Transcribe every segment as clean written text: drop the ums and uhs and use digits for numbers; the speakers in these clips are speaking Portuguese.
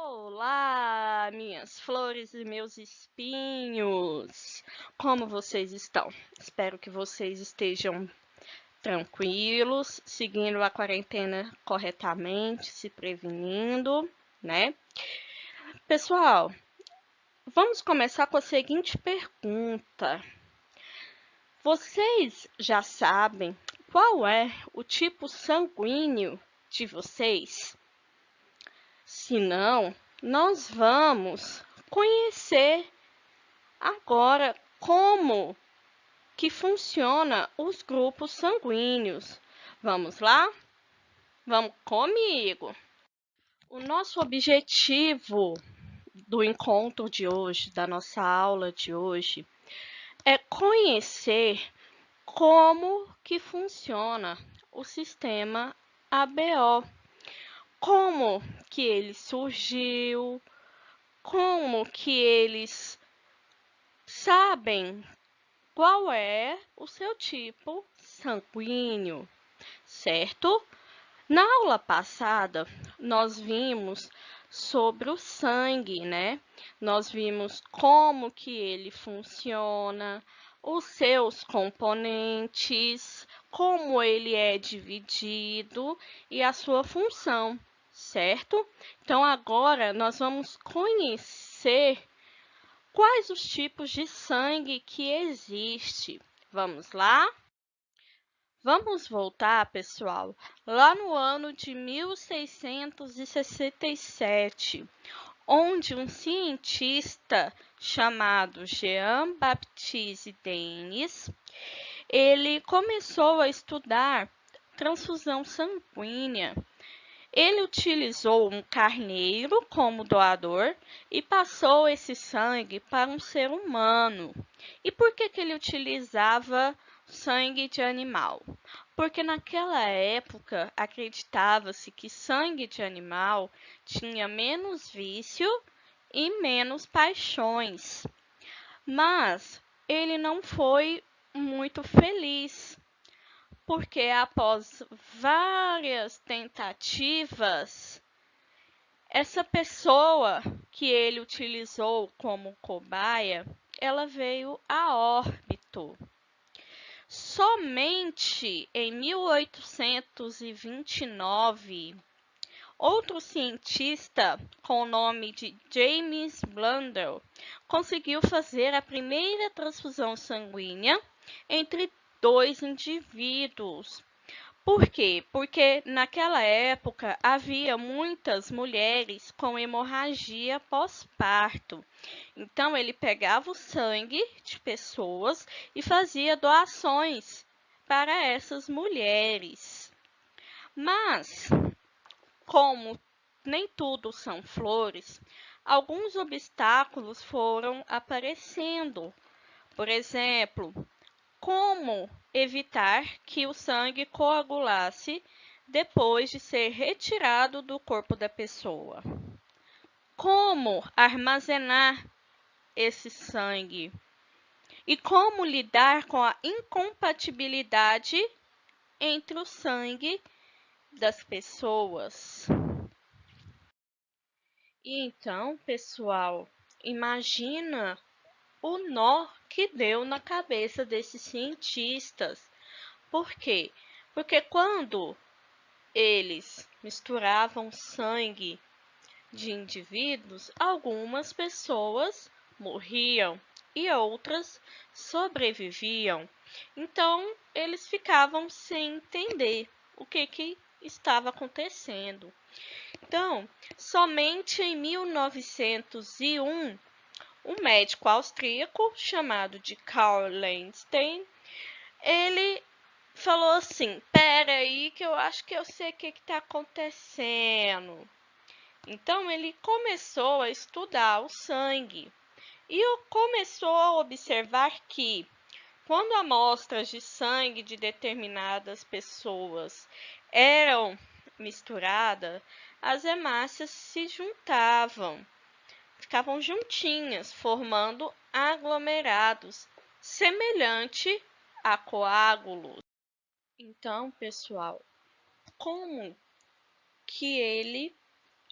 Olá, minhas flores e meus espinhos! Como vocês estão? Espero que vocês estejam tranquilos, seguindo a quarentena corretamente, se prevenindo, né? Pessoal, vamos começar com a seguinte pergunta: vocês já sabem qual é o tipo sanguíneo de vocês? Se não, nós vamos conhecer agora como que funciona os grupos sanguíneos. Vamos lá? Vamos comigo. O nosso objetivo do encontro de hoje, da nossa aula de hoje, é conhecer como que funciona o sistema ABO, como que ele surgiu, como que eles sabem qual é o seu tipo sanguíneo, certo? Na aula passada, nós vimos sobre o sangue, né? Nós vimos como que ele funciona, os seus componentes, como ele é dividido e a sua função, certo? Então agora nós vamos conhecer quais os tipos de sangue que existe. Vamos lá? Vamos voltar, pessoal, lá no ano de 1667, onde um cientista chamado Jean-Baptiste Denis, ele começou a estudar transfusão sanguínea. Ele utilizou um carneiro como doador e passou esse sangue para um ser humano. E por que ele utilizava sangue de animal? Porque naquela época acreditava-se que sangue de animal tinha menos vício e menos paixões. Mas ele não foi muito feliz, porque após várias tentativas, essa pessoa que ele utilizou como cobaia, ela veio a óbito. Somente em 1829, outro cientista com o nome de James Blundell conseguiu fazer a primeira transfusão sanguínea entre dois indivíduos. Por quê? Porque naquela época havia muitas mulheres com hemorragia pós-parto. Então ele pegava o sangue de pessoas e fazia doações para essas mulheres. Mas, como nem tudo são flores, alguns obstáculos foram aparecendo. Por exemplo, como evitar que o sangue coagulasse depois de ser retirado do corpo da pessoa? Como armazenar esse sangue? E como lidar com a incompatibilidade entre o sangue das pessoas? E então, pessoal, imagina o nó que deu na cabeça desses cientistas. Por quê? Porque quando eles misturavam sangue de indivíduos, algumas pessoas morriam e outras sobreviviam. Então, eles ficavam sem entender o que estava acontecendo. Então, somente em 1901, um médico austríaco chamado de Karl Landstein, ele falou assim: pera aí que eu acho que eu sei o que está acontecendo. Então ele começou a estudar o sangue e começou a observar que quando amostras de sangue de determinadas pessoas eram misturadas, as hemácias se juntavam, ficavam juntinhas, formando aglomerados, semelhante a coágulos. Então, pessoal, como que ele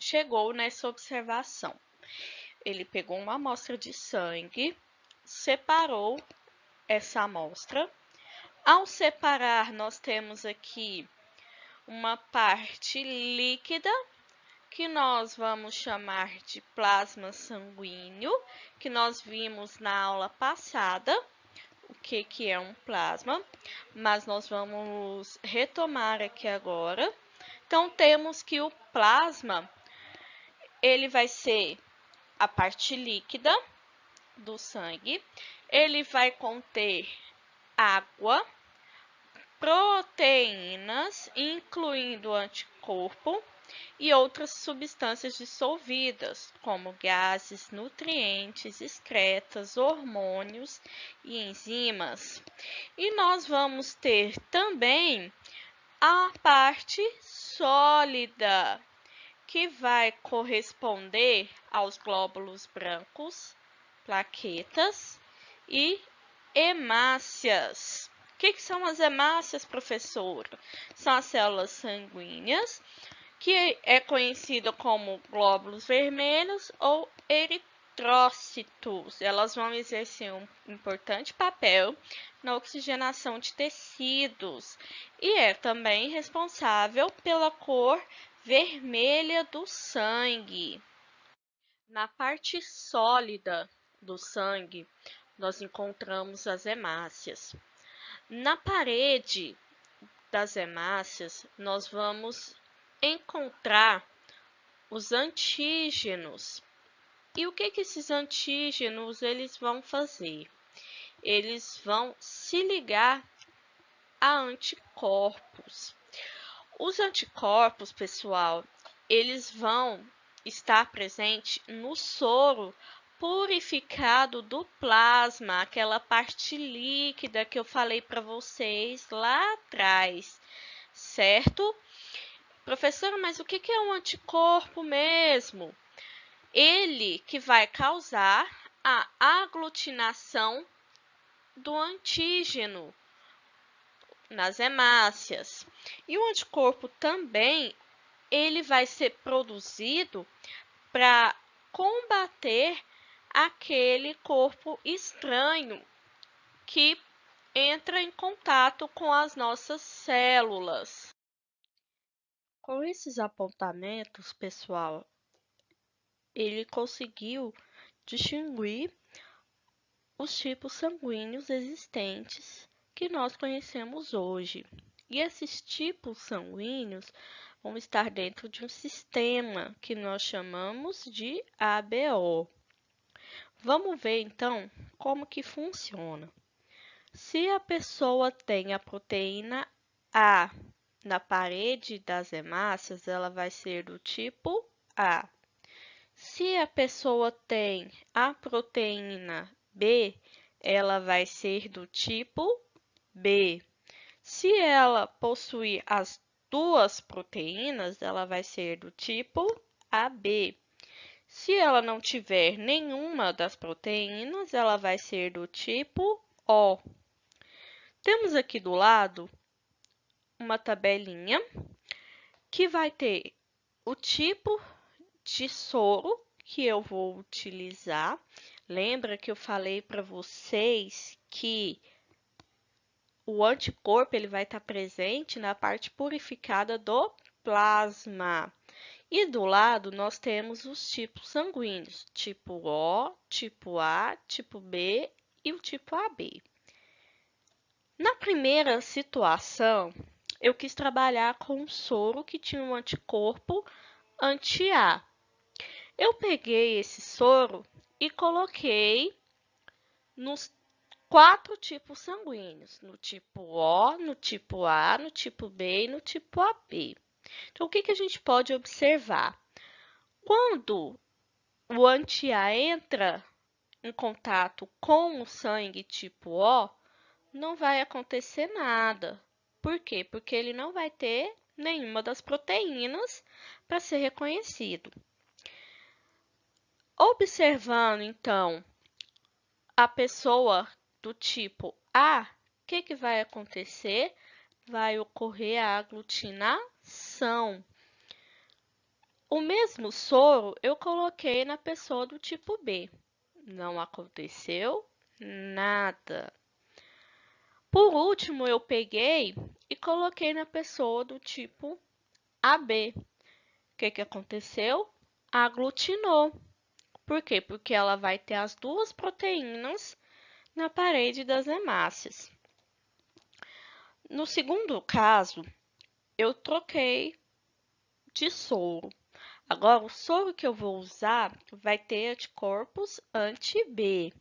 chegou nessa observação? Ele pegou uma amostra de sangue, separou essa amostra. Ao separar, nós temos aqui uma parte líquida, que nós vamos chamar de plasma sanguíneo, que nós vimos na aula passada o que é um plasma, mas nós vamos retomar aqui agora. Então, temos que o plasma, ele vai ser a parte líquida do sangue, ele vai conter água, proteínas, incluindo anticorpo, e outras substâncias dissolvidas, como gases, nutrientes, excretas, hormônios e enzimas. E nós vamos ter também a parte sólida, que vai corresponder aos glóbulos brancos, plaquetas e hemácias. O que são as hemácias, professora? São as células sanguíneas, que é conhecida como glóbulos vermelhos ou eritrócitos. Elas vão exercer um importante papel na oxigenação de tecidos e é também responsável pela cor vermelha do sangue. Na parte sólida do sangue, nós encontramos as hemácias. Na parede das hemácias, nós vamos encontrar os antígenos. E o que esses antígenos eles vão fazer? Eles vão se ligar a anticorpos. Os anticorpos, pessoal, eles vão estar presentes no soro purificado do plasma, aquela parte líquida que eu falei para vocês lá atrás, certo? Professora, mas o que é um anticorpo mesmo? Ele que vai causar a aglutinação do antígeno nas hemácias. E o anticorpo também, ele vai ser produzido para combater aquele corpo estranho que entra em contato com as nossas células. Com esses apontamentos, pessoal, ele conseguiu distinguir os tipos sanguíneos existentes que nós conhecemos hoje. E esses tipos sanguíneos vão estar dentro de um sistema que nós chamamos de ABO. Vamos ver então como que funciona. Se a pessoa tem a proteína A na parede das hemácias, ela vai ser do tipo A. Se a pessoa tem a proteína B, ela vai ser do tipo B. Se ela possuir as duas proteínas, ela vai ser do tipo AB. Se ela não tiver nenhuma das proteínas, ela vai ser do tipo O. Temos aqui do lado uma tabelinha que vai ter o tipo de soro que eu vou utilizar. Lembra que eu falei para vocês que o anticorpo ele vai estar presente na parte purificada do plasma. E do lado nós temos os tipos sanguíneos, tipo O, tipo A, tipo B e o tipo AB. Na primeira situação, eu quis trabalhar com um soro que tinha um anticorpo anti-A. Eu peguei esse soro e coloquei nos 4 tipos sanguíneos, no tipo O, no tipo A, no tipo B e no tipo AB. Então, o que a gente pode observar? Quando o anti-A entra em contato com o sangue tipo O, não vai acontecer nada. Por quê? Porque ele não vai ter nenhuma das proteínas para ser reconhecido. Observando, então, a pessoa do tipo A, o que vai acontecer? Vai ocorrer a aglutinação. O mesmo soro eu coloquei na pessoa do tipo B. Não aconteceu nada. Por último, eu peguei e coloquei na pessoa do tipo AB. O que aconteceu? Aglutinou. Por quê? Porque ela vai ter as duas proteínas na parede das hemácias. No segundo caso, eu troquei de soro. Agora, o soro que eu vou usar vai ter anticorpos anti-B.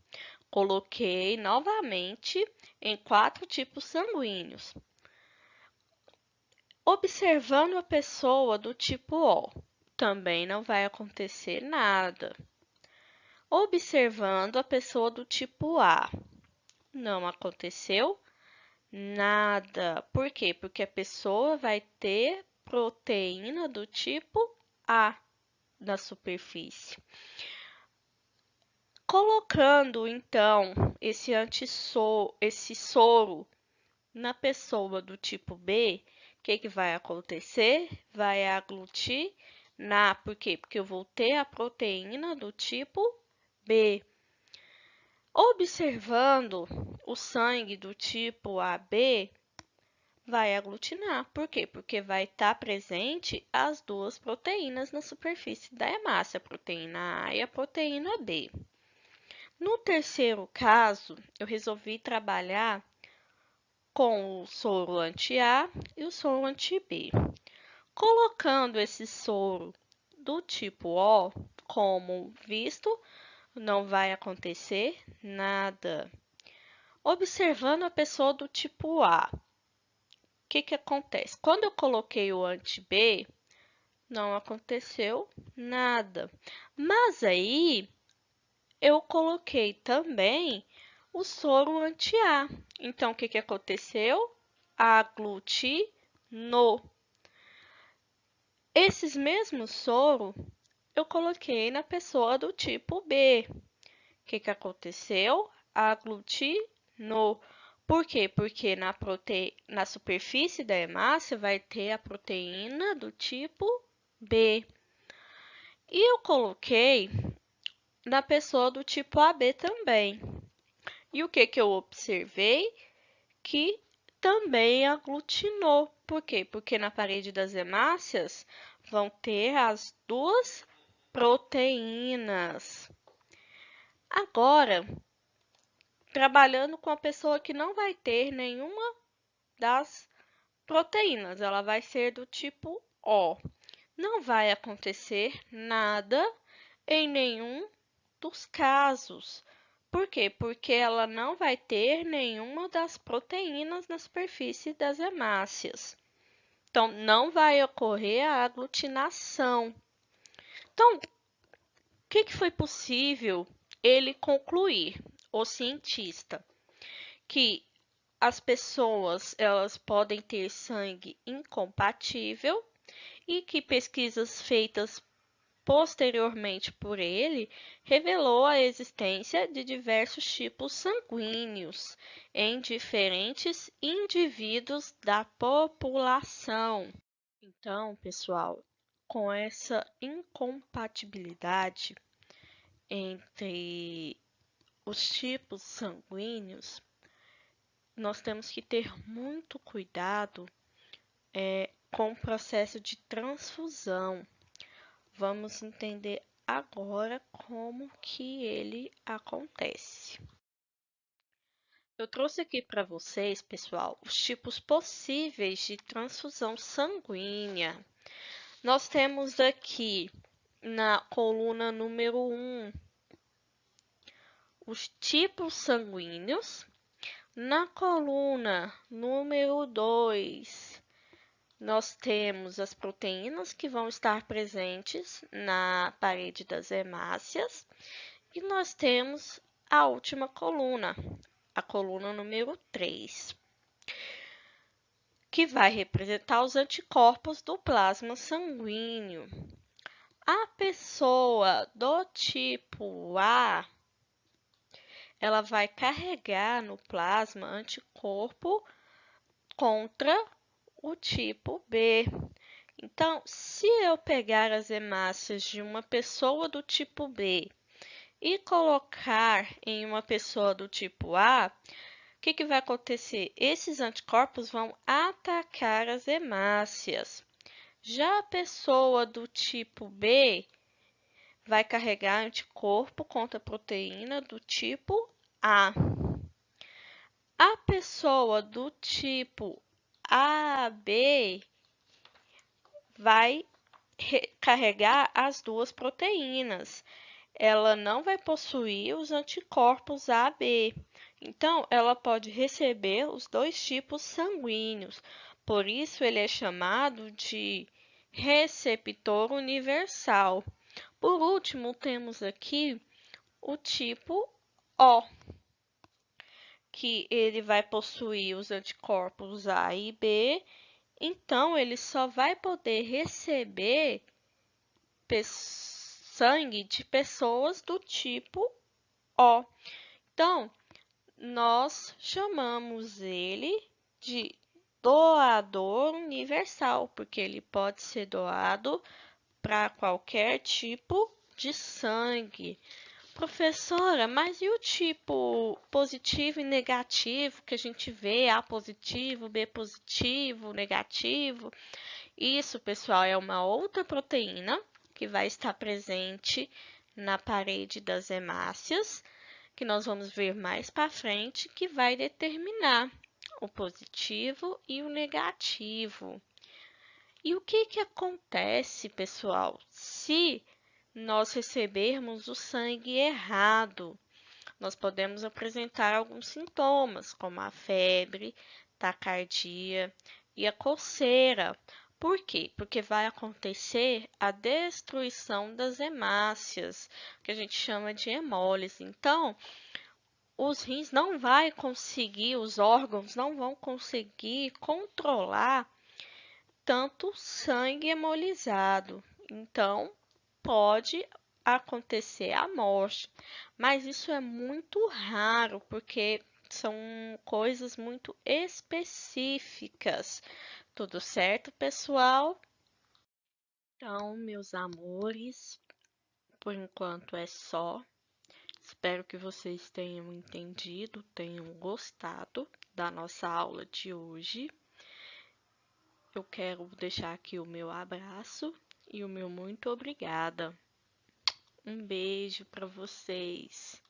Coloquei novamente em 4 tipos sanguíneos. Observando a pessoa do tipo O, também não vai acontecer nada. Observando a pessoa do tipo A, não aconteceu nada. Por quê? Porque a pessoa vai ter proteína do tipo A na superfície. Colocando, então, esse soro na pessoa do tipo B, o que vai acontecer? Vai aglutinar. Por quê? Porque eu vou ter a proteína do tipo B. Observando o sangue do tipo AB, vai aglutinar. Por quê? Porque vai estar presente as duas proteínas na superfície da hemácia, a proteína A e a proteína B. No terceiro caso, eu resolvi trabalhar com o soro anti-A e o soro anti-B. Colocando esse soro do tipo O como visto, não vai acontecer nada. Observando a pessoa do tipo A, o que acontece? Quando eu coloquei o anti-B, não aconteceu nada. Mas aí, eu coloquei também o soro anti-A. Então, o que aconteceu? Aglutinou. Esses mesmos soro eu coloquei na pessoa do tipo B. O que aconteceu? Aglutinou. Por quê? Porque na superfície da hemácia vai ter a proteína do tipo B. E eu coloquei na pessoa do tipo AB também. E o que eu observei? Que também aglutinou. Por quê? Porque na parede das hemácias vão ter as duas proteínas. Agora, trabalhando com a pessoa que não vai ter nenhuma das proteínas, ela vai ser do tipo O. Não vai acontecer nada em nenhum dos casos. Por quê? Porque ela não vai ter nenhuma das proteínas na superfície das hemácias. Então, não vai ocorrer a aglutinação. Então, o que foi possível ele concluir, o cientista? Que as pessoas elas podem ter sangue incompatível e que pesquisas feitas posteriormente por ele revelou a existência de diversos tipos sanguíneos em diferentes indivíduos da população. Então, pessoal, com essa incompatibilidade entre os tipos sanguíneos, nós temos que ter muito cuidado com o processo de transfusão. Vamos entender agora como que ele acontece. Eu trouxe aqui para vocês, pessoal, os tipos possíveis de transfusão sanguínea. Nós temos aqui na coluna número 1 os tipos sanguíneos. Na coluna número 2, nós temos as proteínas que vão estar presentes na parede das hemácias. E nós temos a última coluna, a coluna número 3, que vai representar os anticorpos do plasma sanguíneo. A pessoa do tipo A, ela vai carregar no plasma anticorpo contra o tipo B, Então, se eu pegar as hemácias de uma pessoa do tipo B e colocar em uma pessoa do tipo A, o que vai acontecer? Esses anticorpos vão atacar as hemácias. Já a pessoa do tipo B vai carregar anticorpo contra a proteína do tipo A. A pessoa do tipo AB vai carregar as duas proteínas. Ela não vai possuir os anticorpos AB. Então, ela pode receber os dois tipos sanguíneos. Por isso, ele é chamado de receptor universal. Por último, temos aqui o tipo O, que ele vai possuir os anticorpos A e B, então ele só vai poder receber sangue de pessoas do tipo O. Então, nós chamamos ele de doador universal, porque ele pode ser doado para qualquer tipo de sangue. Professora, mas e o tipo positivo e negativo que a gente vê, A positivo, B positivo, negativo? Isso, pessoal, é uma outra proteína que vai estar presente na parede das hemácias, que nós vamos ver mais para frente, que vai determinar o positivo e o negativo. E o que acontece, pessoal, se nós recebermos o sangue errado? Nós podemos apresentar alguns sintomas, como a febre, taquicardia e a coceira. Por quê? Porque vai acontecer a destruição das hemácias, que a gente chama de hemólise. Então, os rins não vai conseguir, os órgãos não vão conseguir controlar tanto sangue hemolizado. Então, pode acontecer a morte, mas isso é muito raro porque são coisas muito específicas. Tudo certo, pessoal? Então, meus amores, por enquanto é só. Espero que vocês tenham entendido, tenham gostado da nossa aula de hoje. Eu quero deixar aqui o meu abraço e o meu muito obrigada. Um beijo para vocês.